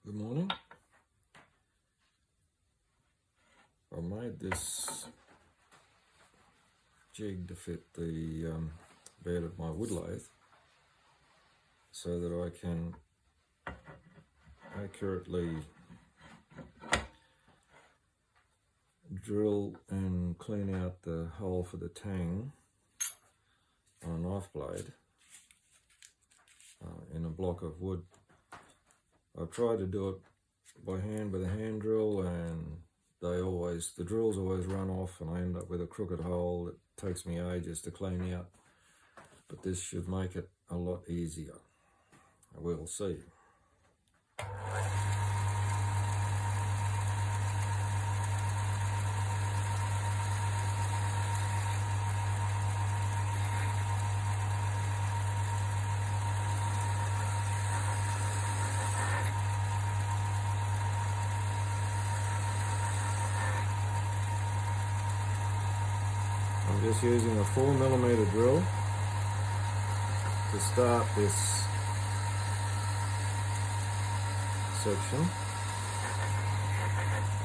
Good morning. I made this jig to fit the bed of my wood lathe so that I can accurately drill and clean out the hole for the tang on a knife blade in a block of wood. I've tried to do it by hand with a hand drill, and the drills always run off and I end up with a crooked hole that takes me ages to clean out. But this should make it a lot easier. We'll see. I'm just using a 4mm drill to start this section.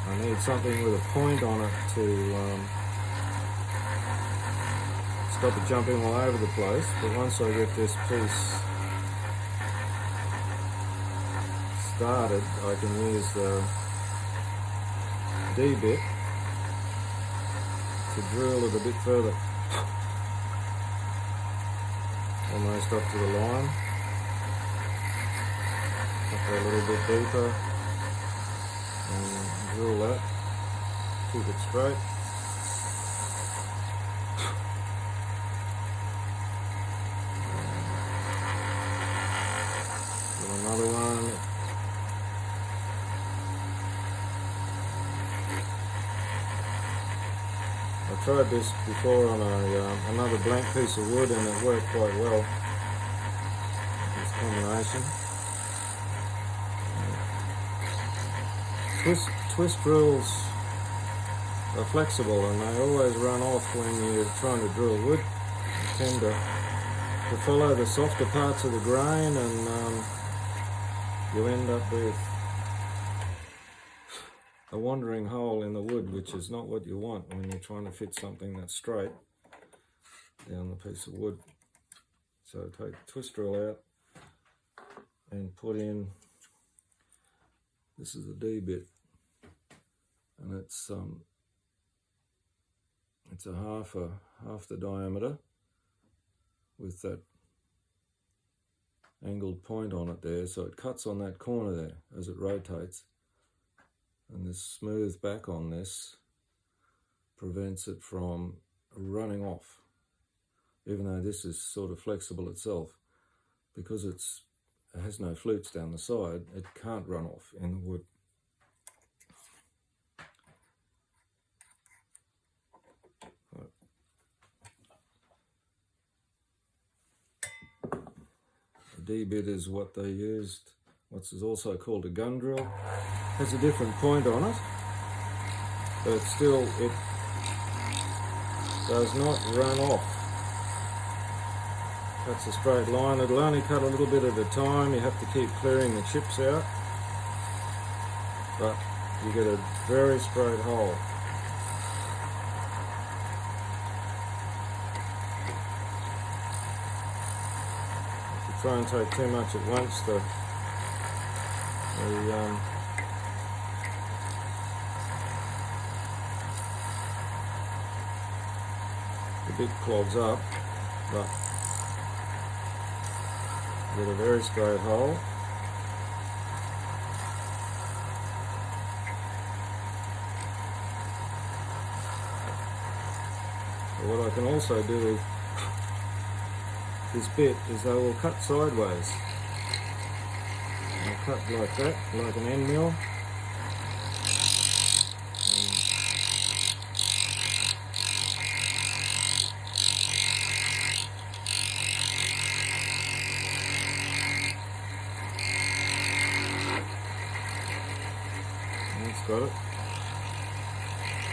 I need something with a point on it to stop it jumping all over the place, but once I get this piece started, I can use the D-bit to drill it a bit further, almost up to the line, up there a little bit deeper, and drill that, keep it straight. Drill another one. I tried this before on another blank piece of wood, and it worked quite well, this combination. Twist drills are flexible and they always run off when you're trying to drill wood. You tend to follow the softer parts of the grain, and you end up with a wandering hole in the wood, which is not what you want when you're trying to fit something that's straight down the piece of wood. So take the twist drill out and put in, this is the D bit, and it's a half the diameter with that angled point on it there, so it cuts on that corner there as it rotates. And this smooth back on this prevents it from running off, even though this is sort of flexible itself. Because it has no flutes down the side, it can't run off in the wood. The D-bit is what they used. What is also called a gun drill. Has a different point on it, but still it does not run off. Cuts a straight line. It'll only cut a little bit at a time. You have to keep clearing the chips out, but you get a very straight hole. If you try and take too much at once, the bit clogs up, but you get a very straight hole. So what I can also do with this bit is they will cut sideways. I'll cut like that, like an end mill. Got it.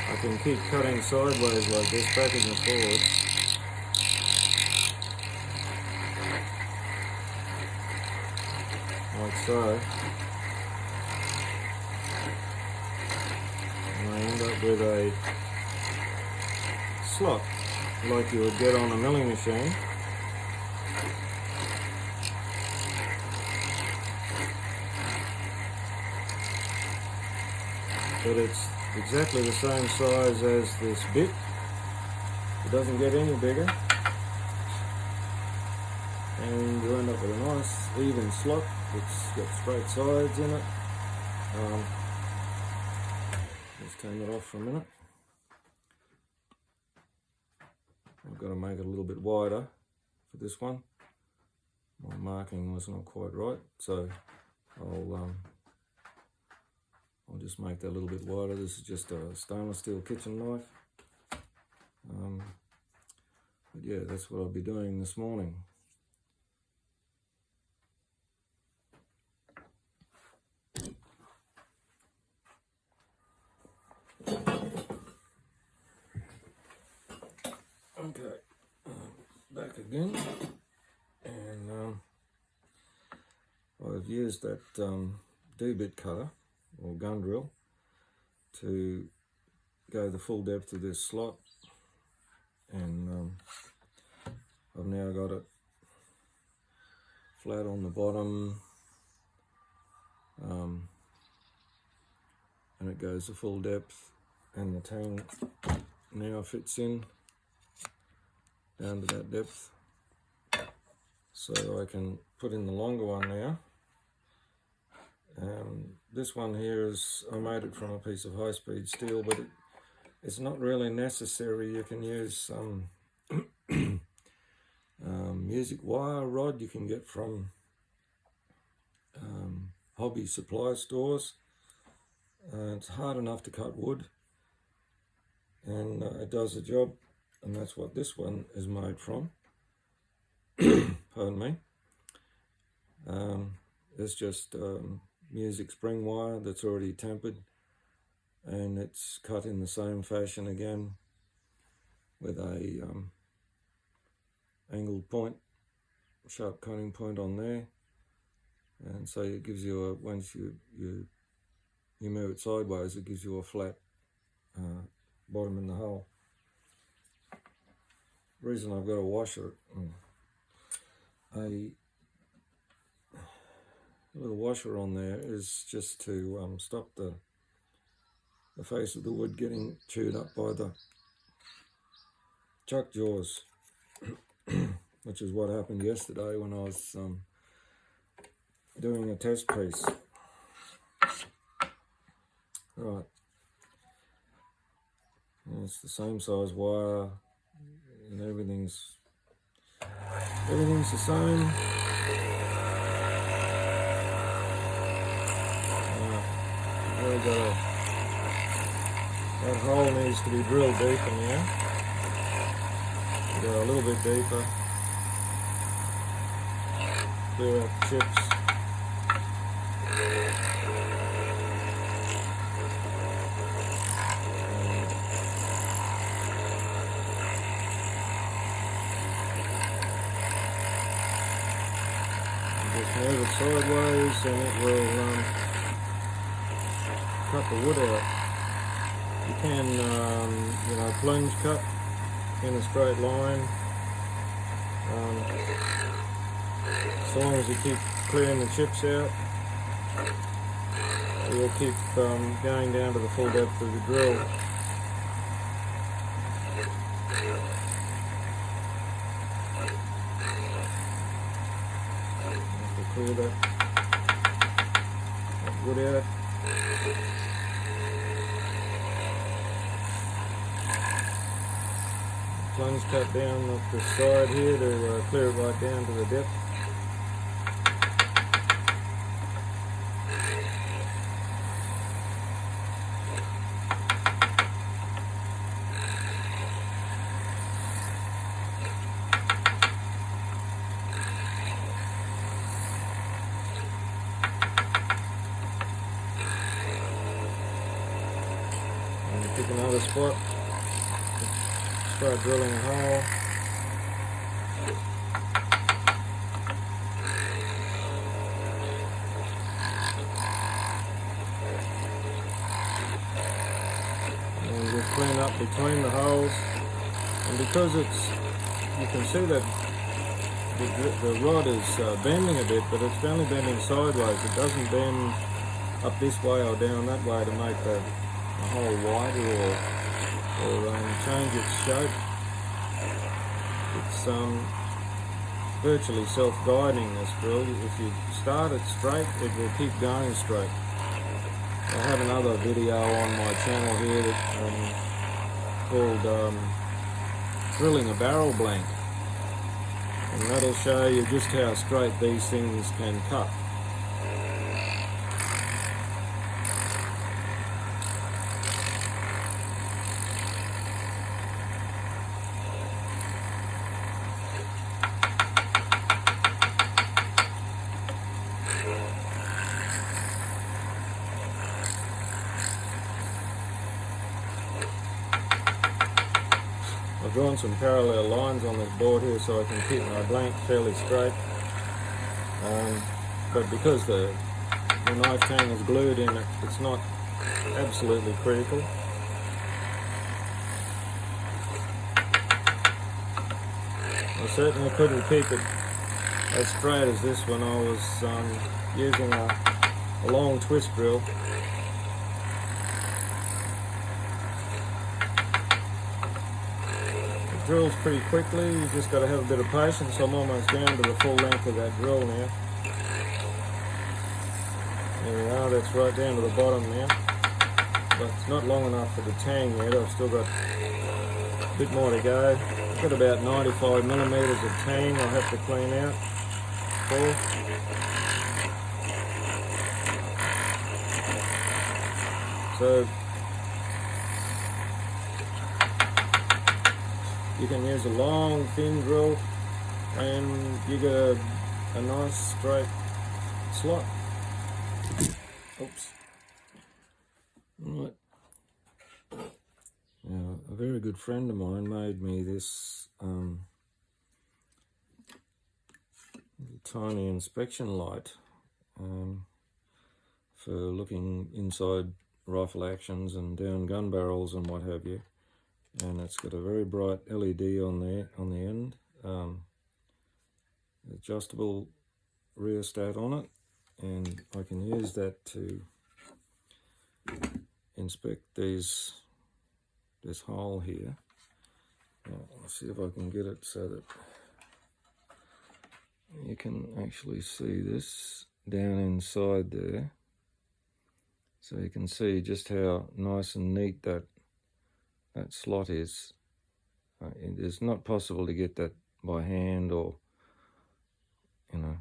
I can keep cutting sideways like this, backwards and forwards. Like so. I end up with a slot like you would get on a milling machine. But it's exactly the same size as this bit. It doesn't get any bigger. And you end up with a nice even slot. It's got straight sides in it. Let's turn it off for a minute. I've got to make it a little bit wider for this one. My marking was not quite right, so I'll just make that a little bit wider. This is just a stainless steel kitchen knife. But yeah, that's what I'll be doing this morning. Okay, back again, and I've used that D-bit cutter or gun drill to go the full depth of this slot, and I've now got it flat on the bottom, and it goes the full depth, and the tang now fits in down to that depth, so I can put in the longer one now. This one here is, I made it from a piece of high-speed steel, but it's not really necessary. You can use some music wire rod you can get from hobby supply stores. It's hard enough to cut wood, and it does the job, and that's what this one is made from. Pardon me. It's just music spring wire that's already tempered, and it's cut in the same fashion again with a angled point, sharp cutting point on there, and so it gives you a, once you move it sideways, it gives you a flat bottom in the hole. The reason I've got a washer, a little washer on there, is just to stop the face of the wood getting chewed up by the chuck jaws, which is what happened yesterday when I was doing a test piece. Right, and it's the same size wire, and everything's the same. That hole needs to be drilled deeper now. Go a little bit deeper. Clear out the chips. Just move it sideways, and it will cut the wood out. You can, plunge cut in a straight line. As long as you keep clearing the chips out, you'll keep going down to the full depth of the drill. Clear that wood out. Plunge cut down the side here to clear it right down to the depth. And pick another spot. Start drilling a hole. between the holes, and because you can see that the rod is bending a bit, but it's only bending sideways. It doesn't bend up this way or down that way to make the hole wider or change its shape. It's virtually self-guiding, this drill. If you start it straight, it will keep going straight. I have another video on my channel here that, called Drilling a Barrel Blank, and that'll show you just how straight these things can cut. I've drawn some parallel lines on this board here so I can keep my blank fairly straight, but because the knife tang is glued in it, it's not absolutely critical. I certainly couldn't keep it as straight as this when I was using a long twist drill. Drills pretty quickly, you just got to have a bit of patience. I'm almost down to the full length of that drill now. There we are, that's right down to the bottom now. But it's not long enough for the tang yet, I've still got a bit more to go. I've got about 95 millimeters of tang I'll have to clean out. So you can use a long thin drill and you get a nice straight slot. Oops. Right. Now, a very good friend of mine made me this tiny inspection light for looking inside rifle actions and down gun barrels and what have you. And it's got a very bright LED on the end, adjustable rheostat on it, and I can use that to inspect this hole here. Now, I'll see if I can get it so that you can actually see this down inside there, so you can see just how nice and neat that slot is. It is not possible to get that by hand, or, you know,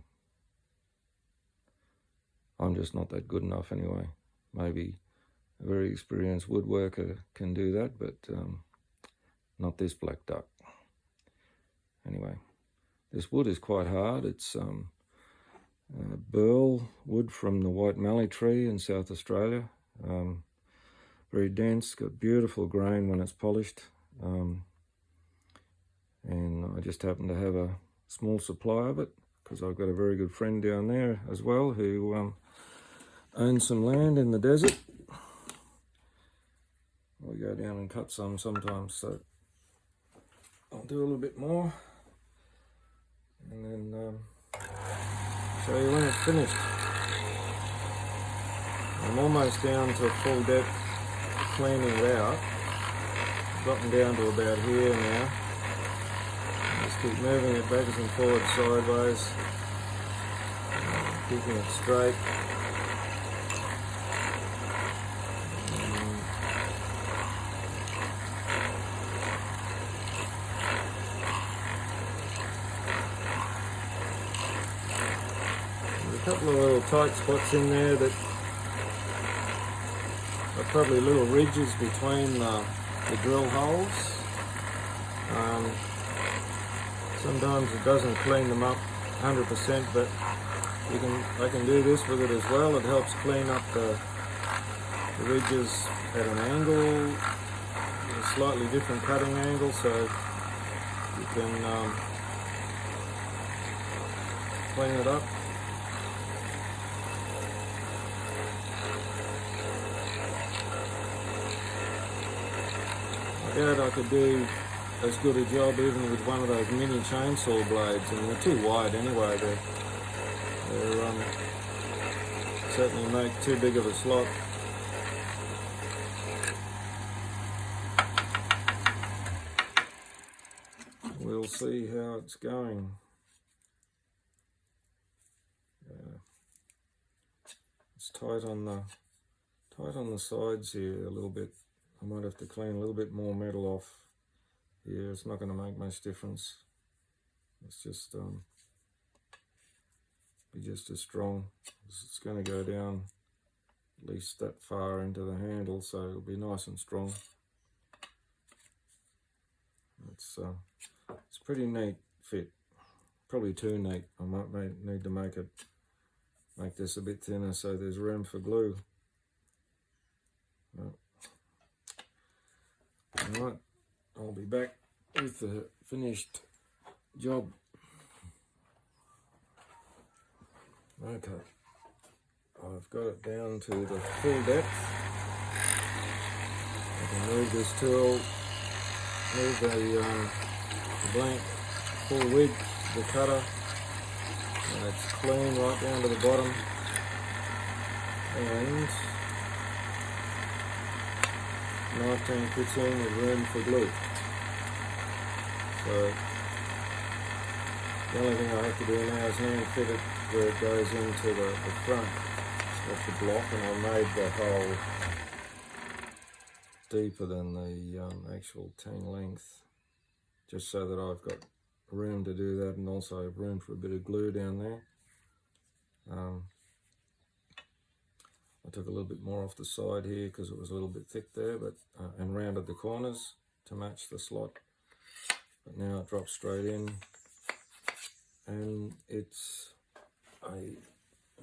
I'm just not that good enough anyway. Maybe a very experienced woodworker can do that, but not this black duck. Anyway, this wood is quite hard. It's burl wood from the white mallee tree in South Australia. Very dense, got beautiful grain when it's polished, and I just happen to have a small supply of it because I've got a very good friend down there as well who owns some land in the desert. We go down and cut some sometimes, so I'll do a little bit more and then show you when it's finished. I'm almost down to full depth cleaning it out. Gotten down to about here now. Just keep moving it backwards and forwards, sideways, keeping it straight. There's a couple of little tight spots in there that are probably little ridges between the drill holes. Sometimes it doesn't clean them up 100%, but I can do this with it as well. It helps clean up the ridges at an angle, a slightly different cutting angle, so you can clean it up. I doubt I could do as good a job even with one of those mini chainsaw blades, and they're too wide anyway. They're certainly make too big of a slot. We'll see how it's going. It's tight on the sides here a little bit. I might have to clean a little bit more metal off here. It's not going to make much difference. It's just be just as strong. It's going to go down at least that far into the handle, so it'll be nice and strong. It's pretty neat fit. Probably too neat. I might need to make this a bit thinner so there's room for glue. Alright, I'll be back with the finished job. Okay, I've got it down to the full depth. I can move this tool, move the blank full width, the cutter, and it's clean right down to the bottom, and knife tang fits in with room for glue. So the only thing I have to do now is hand fit it where it goes into the front of the block, and I made the hole deeper than the actual tang length, just so that I've got room to do that, and also room for a bit of glue down there. I took a little bit more off the side here because it was a little bit thick there, but and rounded the corners to match the slot. But now it drops straight in, and it's a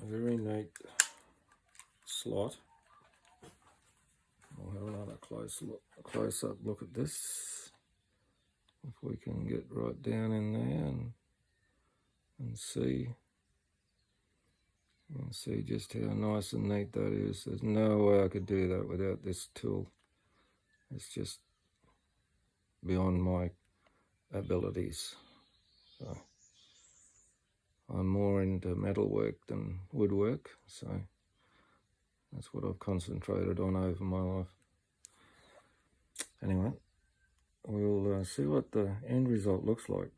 very neat slot. I'll have another close-up look at this, if we can get right down in there and see. You can see just how nice and neat that is. There's no way I could do that without this tool. It's just beyond my abilities. So I'm more into metalwork than woodwork, so that's what I've concentrated on over my life. Anyway, we'll see what the end result looks like.